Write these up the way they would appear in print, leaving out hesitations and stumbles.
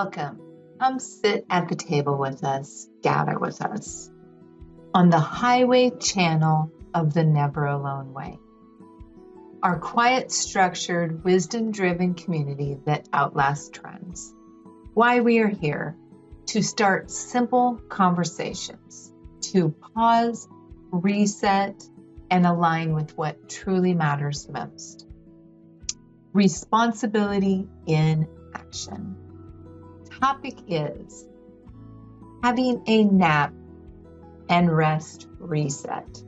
Welcome. Come sit at the table with us, gather with us on the highway channel of the Never Alone Way, our quiet, structured, wisdom-driven community that outlasts trends. Why we are here: to start simple conversations, to pause, reset, and align with what truly matters most. Responsibility in action. Topic is having a nap and rest reset.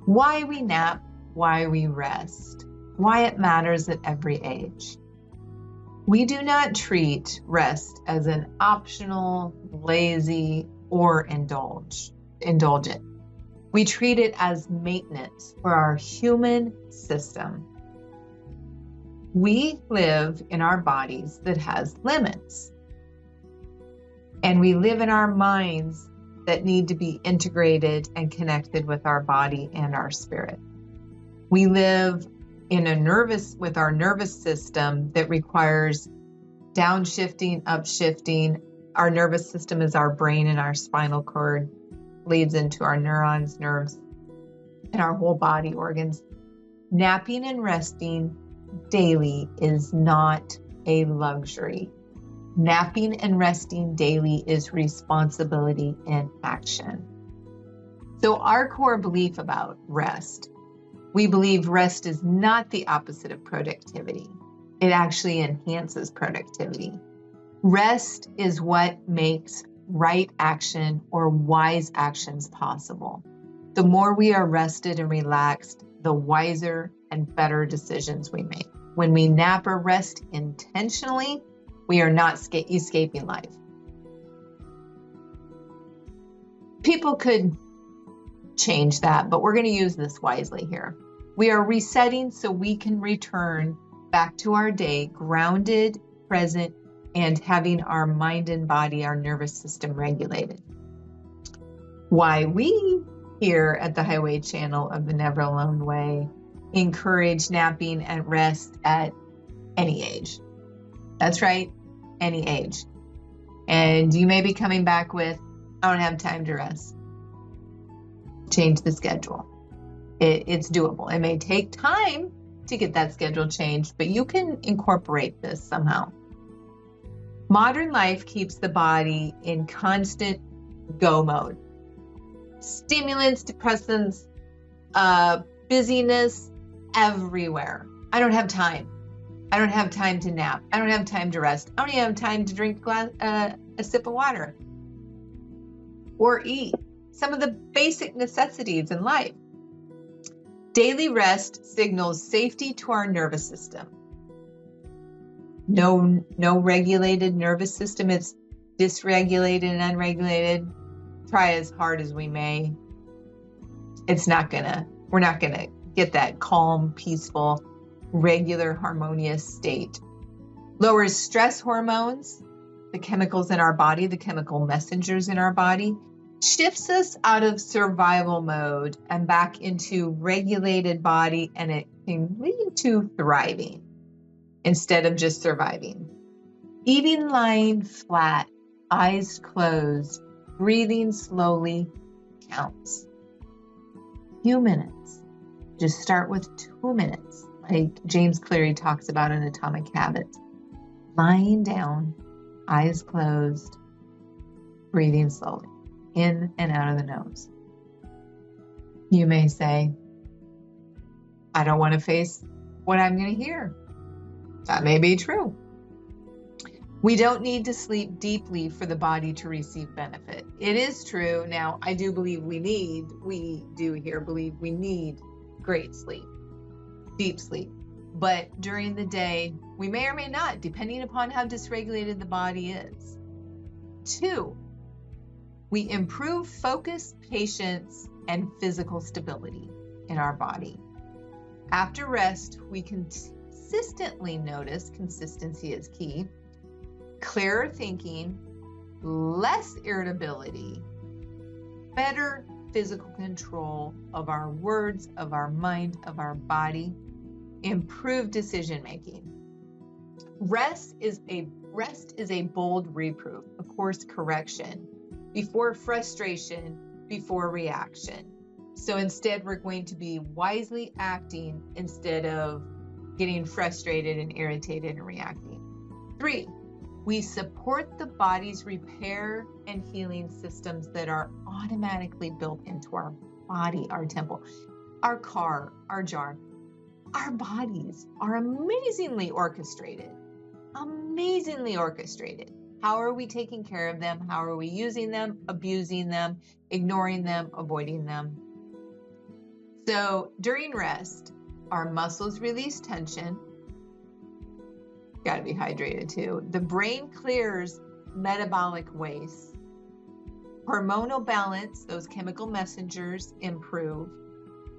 Why we nap, why we rest, why it matters at every age. We do not treat rest as an optional, lazy, or indulgent. We treat it as maintenance for our human system. We live in our bodies that has limits, and we live in our minds that need to be integrated and connected with our body and our spirit. We live with our nervous system that requires downshifting, upshifting. Our nervous system is our brain, and our spinal cord leads into our neurons, nerves, and our whole body organs. Napping and resting daily is not a luxury. Napping and resting daily is responsibility in action. So our core belief about rest: we believe rest is not the opposite of productivity. It actually enhances productivity. Rest is what makes right action or wise actions possible. The more we are rested and relaxed, the wiser and better decisions we make. When we nap or rest intentionally, we are not escaping life. People could change that, but we're going to use this wisely here. We are resetting so we can return back to our day grounded, present, and having our mind and body, our nervous system regulated. Why we here at the Highway Channel of the Never Alone Way encourage napping and rest at any age. That's right, any age. And you may be coming back with, I don't have time to rest. Change the schedule. It's doable. It may take time to get that schedule changed, but you can incorporate this somehow. Modern life keeps the body in constant go mode. Stimulants, depressants, busyness everywhere. I don't have time. I don't have time to nap. I don't have time to rest. I don't even have time to drink a sip of water or eat some of the basic necessities in life. Daily rest signals safety to our nervous system. No regulated nervous system. It's dysregulated and unregulated. Try as hard as we may. We're not gonna get that calm, peaceful, regular, harmonious state. Lowers stress hormones, the chemicals in our body, the chemical messengers in our body. Shifts us out of survival mode and back into regulated body, and it can lead to thriving instead of just surviving. Even lying flat, eyes closed, breathing slowly counts. Few minutes. Just start with 2 minutes, like James Cleary talks about in Atomic Habits. Lying down, eyes closed, breathing slowly, in and out of the nose. You may say, I don't want to face what I'm going to hear. That may be true. We don't need to sleep deeply for the body to receive benefit. It is true. Now, I do believe we need great sleep, deep sleep. But during the day, we may or may not, depending upon how dysregulated the body is. 2, we improve focus, patience, and physical stability in our body. After rest, we consistently notice, consistency is key, clearer thinking, less irritability, better physical control of our words, of our mind, of our body, improved decision making. Rest is a Rest is a bold reproof, a course correction, before frustration, before reaction. So instead, we're going to be wisely acting instead of getting frustrated and irritated and reacting. 3, we support the body's repair and healing systems that are automatically built into our body, our temple, our car, our jar. Our bodies are amazingly orchestrated. Amazingly orchestrated. How are we taking care of them? How are we using them, abusing them, ignoring them, avoiding them? So during rest, our muscles release tension. Got to be hydrated too. The brain clears metabolic waste. Hormonal balance, those chemical messengers, improve.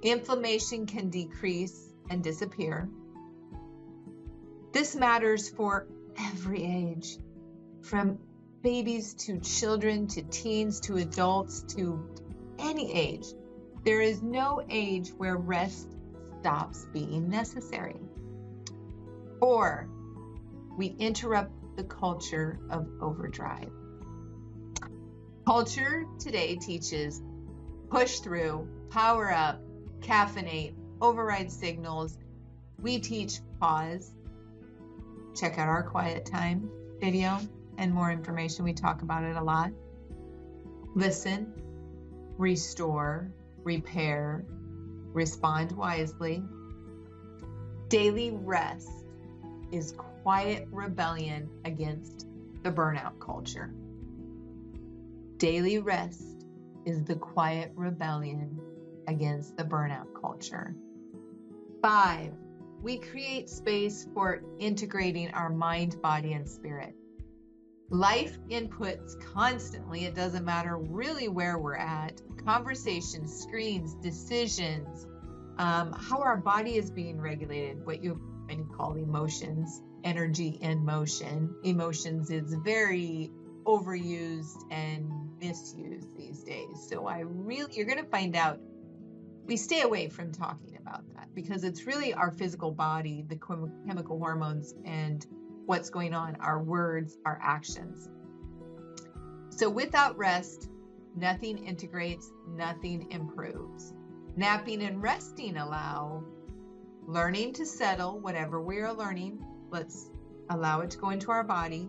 Inflammation can decrease and disappear. This matters for every age, from babies to children to teens to adults to any age. There is no age where rest stops being necessary. 4, we interrupt the culture of overdrive. Culture today teaches push through, power up, caffeinate, override signals. We teach pause. Check out our quiet time video and more information. We talk about it a lot. Listen, restore, repair, respond wisely. Daily rest is quiet rebellion against the burnout culture. Daily rest is the quiet rebellion against the burnout culture. 5, we create space for integrating our mind, body, and spirit. Life inputs constantly. It doesn't matter really where we're at. Conversations, screens, decisions, how our body is being regulated, what you call emotions, energy in motion. Emotions is very overused and misused these days. So you're going to find out we stay away from talking about that because it's really our physical body, the chemical hormones, and what's going on, our words, our actions. So without rest, nothing integrates, nothing improves. Napping and resting allow learning to settle, whatever we are learning. Let's allow it to go into our body.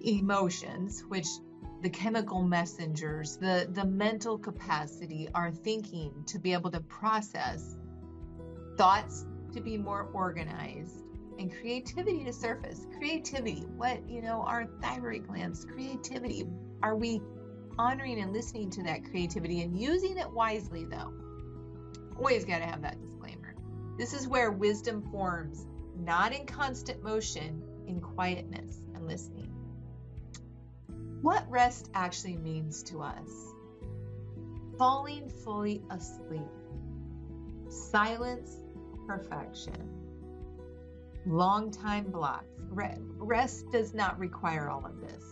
Emotions, which the chemical messengers, the mental capacity, our thinking to be able to process, thoughts to be more organized, and creativity to surface. Creativity, our thyroid glands, creativity. Are we honoring and listening to that creativity and using it wisely though? Always got to have that disclaimer. This is where wisdom forms, not in constant motion, in quietness and listening. What rest actually means to us. Falling fully asleep. Silence, perfection. Long time blocks. Rest does not require all of this.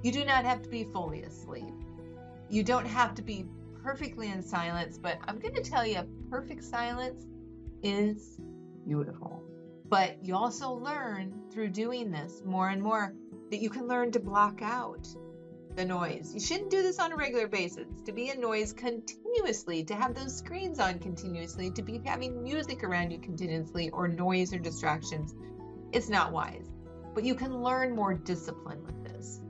You do not have to be fully asleep. You don't have to be perfectly in silence, but I'm going to tell you, perfect silence is beautiful. But you also learn through doing this more and more that you can learn to block out the noise. You shouldn't do this on a regular basis. To be in noise continuously, to have those screens on continuously, to be having music around you continuously, or noise or distractions, it's not wise. But you can learn more discipline with this.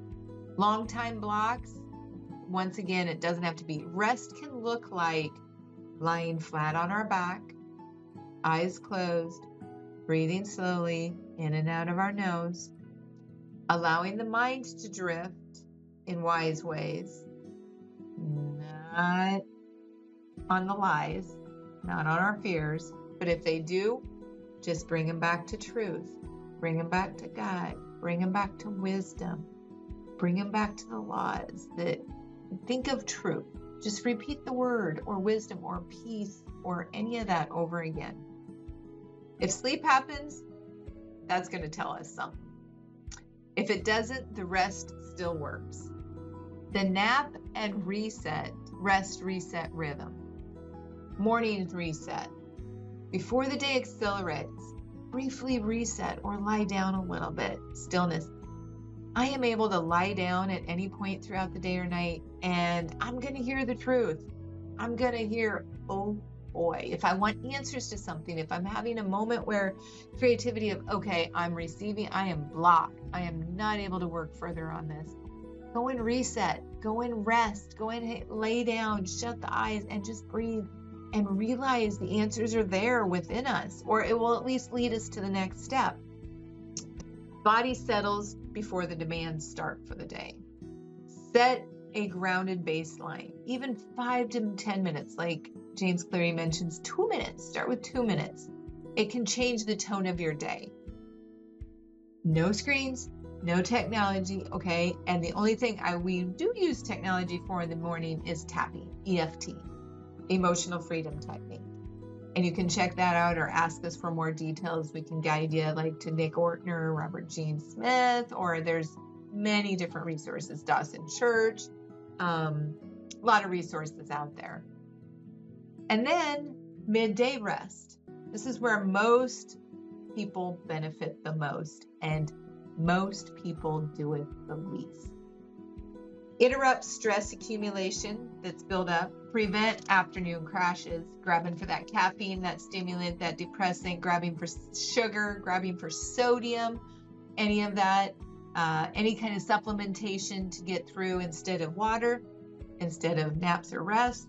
Long time blocks, once again, it doesn't have to be. Rest can look like lying flat on our back, eyes closed, breathing slowly in and out of our nose, allowing the mind to drift in wise ways, not on the lies, not on our fears, but if they do, just bring them back to truth, bring them back to God, bring them back to wisdom, bring them back to the laws. That think of truth. Just repeat the word or wisdom or peace or any of that over again. If sleep happens, that's going to tell us something. If it doesn't, the rest still works. The nap and rest reset rhythm. Morning reset. Before the day accelerates, briefly reset or lie down a little bit. Stillness. I am able to lie down at any point throughout the day or night, and I'm going to hear the truth. I'm going to hear, oh boy, if I want answers to something, if I'm having a moment where creativity of, okay, I'm receiving, I am blocked, I am not able to work further on this. Go and reset, go and rest, go and lay down, shut the eyes, and just breathe and realize the answers are there within us, or it will at least lead us to the next step. Body settles before the demands start for the day. Set a grounded baseline, even 5 to 10 minutes, like James Cleary mentions, 2 minutes. Start with 2 minutes. It can change the tone of your day. No screens, no technology, okay? And the only thing we do use technology for in the morning is tapping, EFT, emotional freedom technique. And you can check that out or ask us for more details. We can guide you like to Nick Ortner, Robert Gene Smith, or there's many different resources, Dawson Church, a lot of resources out there. And then midday rest. This is where most people benefit the most, and most people do it the least. Interrupt stress accumulation that's built up. Prevent afternoon crashes, grabbing for that caffeine, that stimulant, that depressant, grabbing for sugar, grabbing for sodium, any of that, any kind of supplementation to get through instead of water, instead of naps or rest.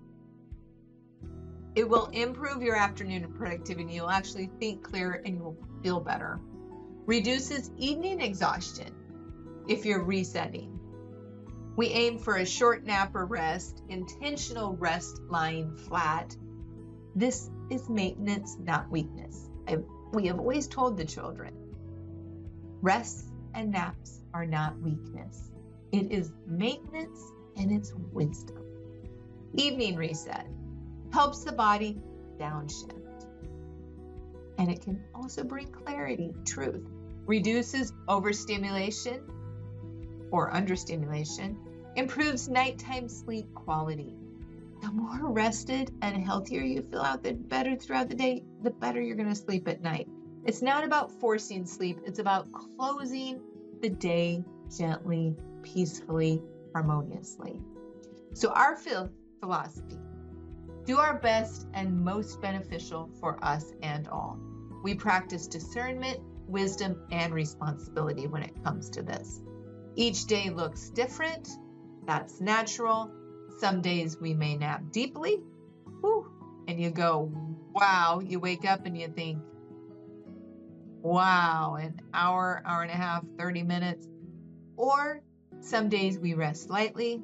It will improve your afternoon productivity. You'll actually think clearer and you'll feel better. Reduces evening exhaustion if you're resetting. We aim for a short nap or rest, intentional rest lying flat. This is maintenance, not weakness. We have always told the children, rests and naps are not weakness. It is maintenance and it's wisdom. Evening reset helps the body downshift. And it can also bring clarity, truth. Reduces overstimulation or understimulation, improves nighttime sleep quality. The more rested and healthier you feel out, the better throughout the day, the better you're going to sleep at night. It's not about forcing sleep. It's about closing the day gently, peacefully, harmoniously. So our philosophy, do our best and most beneficial for us and all. We practice discernment, wisdom, and responsibility when it comes to this. Each day looks different. That's natural. Some days we may nap deeply. And you go, wow. You wake up and you think, wow, an hour, hour and a half, 30 minutes. Or some days we rest lightly.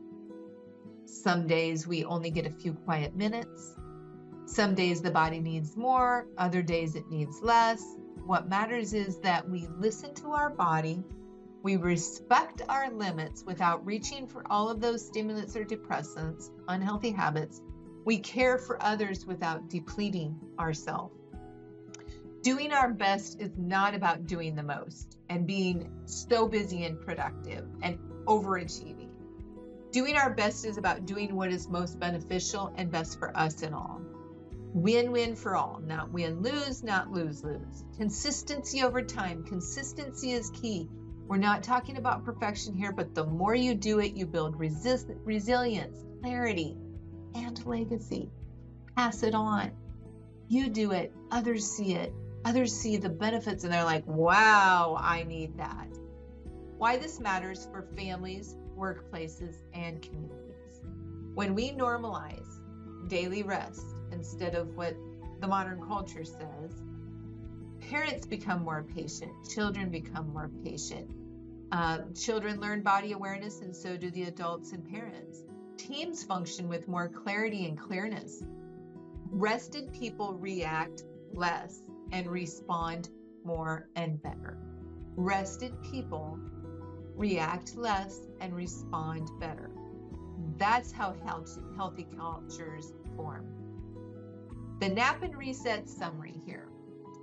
Some days we only get a few quiet minutes. Some days the body needs more. Other days it needs less. What matters is that we listen to our body. We respect our limits without reaching for all of those stimulants or depressants, unhealthy habits. We care for others without depleting ourselves. Doing our best is not about doing the most and being so busy and productive and overachieving. Doing our best is about doing what is most beneficial and best for us and all. Win-win for all, not win-lose, not lose-lose. Consistency over time. Consistency is key. We're not talking about perfection here, but the more you do it, you build resilience, clarity, and legacy. Pass it on. You do it, others see it. Others see the benefits and they're like, wow, I need that. Why this matters for families, workplaces, and communities. When we normalize daily rest instead of what the modern culture says, parents become more patient, children become more patient. Children learn body awareness, and so do the adults and parents. Teams function with more clarity and clearness. Rested people react less and respond more and better. Rested people react less and respond better. That's how healthy cultures form. The nap and reset summary here.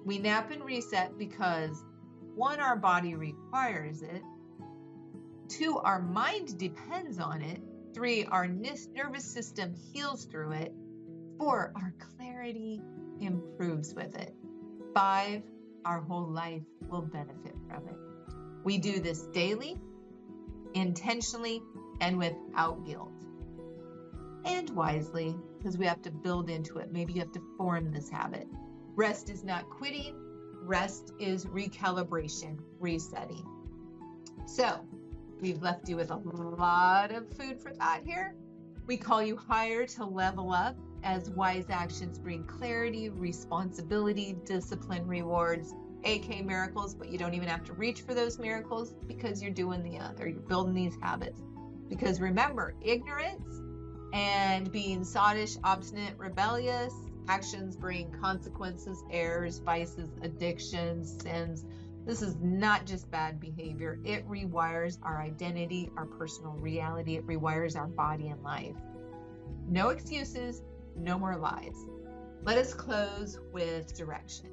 We nap and reset because 1, our body requires it. 2, our mind depends on it. 3, our nervous system heals through it. 4, our clarity improves with it. 5, our whole life will benefit from it. We do this daily, intentionally, and without guilt. And wisely, because we have to build into it. Maybe you have to form this habit. Rest is not quitting. Rest is recalibration, resetting. So, we've left you with a lot of food for thought here. We call you higher to level up as wise actions bring clarity, responsibility, discipline, rewards, aka miracles, but you don't even have to reach for those miracles because you're doing the other. You're building these habits. Because remember, ignorance and being sottish, obstinate, rebellious, actions bring consequences, errors, vices, addictions, sins. This is not just bad behavior. It rewires our identity, our personal reality. It rewires our body and life. No excuses, no more lies. Let us close with direction.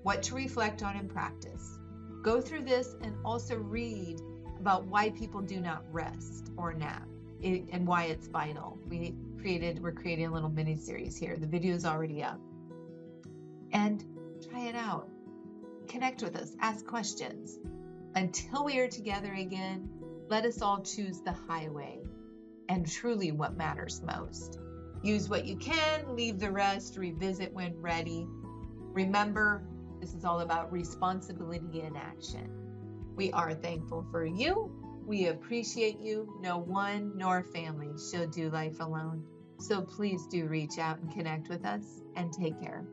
What to reflect on and practice. Go through this and also read about why people do not rest or nap and why it's vital. We're creating a little mini series here. The video is already up. And try it out. Connect with us. Ask questions. Until we are together again, let us all choose the highway and truly what matters most. Use what you can, leave the rest, revisit when ready. Remember, this is all about responsibility in action. We are thankful for you. We appreciate you. No one nor family shall do life alone. So please do reach out and connect with us and take care.